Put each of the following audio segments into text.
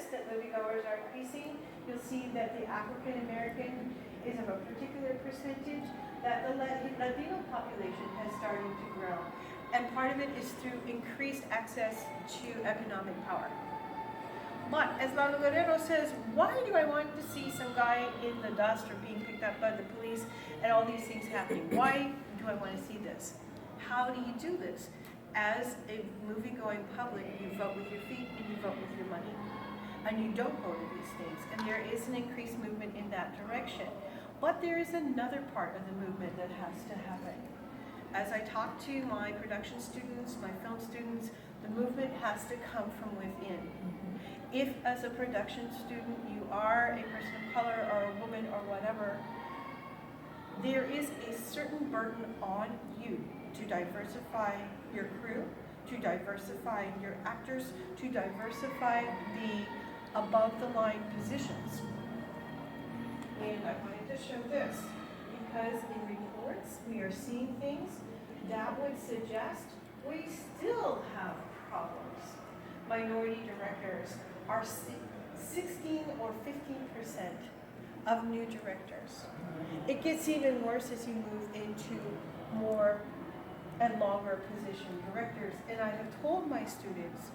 list that moviegoers are increasing, you'll see that the African American is of a particular percentage, that the Latino population has started to grow. And part of it is through increased access to economic power. But as Lalo Guerrero says, why do I want to see some guy in the dust or being picked up by the police and all these things happening? Why do I want to see this? How do you do this? As a movie-going public, you vote with your feet and you vote with your money. And you don't go to these things. And there is an increased movement in that direction. But there is another part of the movement that has to happen. As I talk to my production students, my film students, the movement has to come from within. If as a production student you are a person of color or a woman or whatever, there is a certain burden on you to diversify your crew, to diversify your actors, to diversify the above the line positions. And I wanted to show this because in reports we are seeing things that would suggest we still have problems. Minority directors are 16 or 15% of new directors. It gets even worse as you move into more and longer position directors. And I have told my students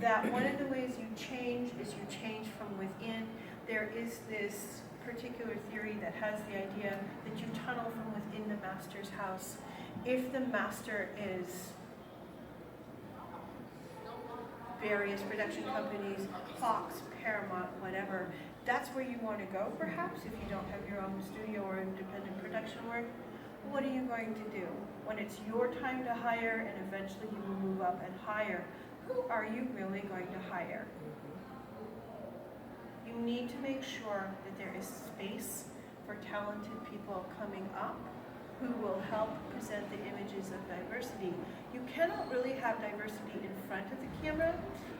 that one of the ways you change is you change from within. There is this particular theory that has the idea that you tunnel from within the master's house. If the master is various production companies, Fox, Paramount, whatever, that's where you want to go perhaps if you don't have your own studio or independent production work. What are you going to do? When it's your time to hire and eventually you will move up and hire, who are you really going to hire? You need to make sure that there is space for talented people coming up who will help present the images of diversity. You cannot really have diversity in front of the camera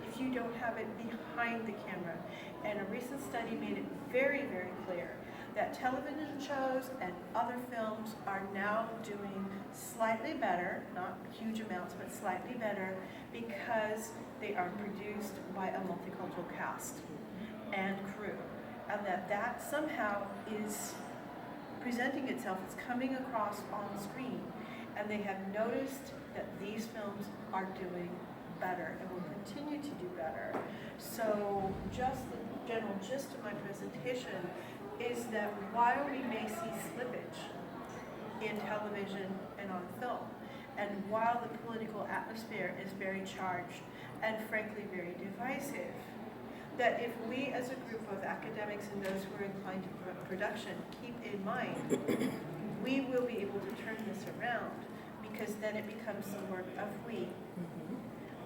if you don't have it behind the camera. And a recent study made it very, very clear that television shows and other films are now doing slightly better, not huge amounts, but slightly better, because they are produced by a multicultural cast and crew. And that somehow is presenting itself, it's coming across on screen. And they have noticed that these films are doing better and will continue to do better. So just the general gist of my presentation is that while we may see slippage in television and on film, and while the political atmosphere is very charged and frankly very divisive, that if we as a group of academics and those who are inclined to production keep in mind, we will be able to turn this around, because then it becomes the work of we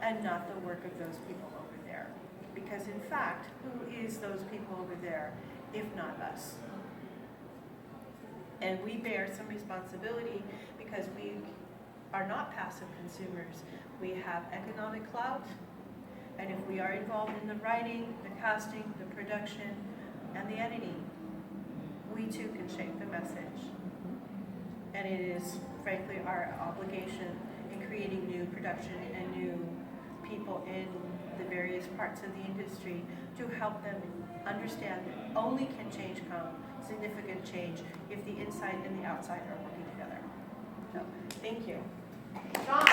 and not the work of those people over there. Because in fact, who is those people over there if not us? And we bear some responsibility because we are not passive consumers. We have economic clout, and if we are involved in the writing, the casting, the production, and the editing, we too can shape the message. And it is, frankly, our obligation in creating new production and new people in the various parts of the industry to help them understand that only can change come, significant change, if the inside and the outside are working together. So, thank you. John.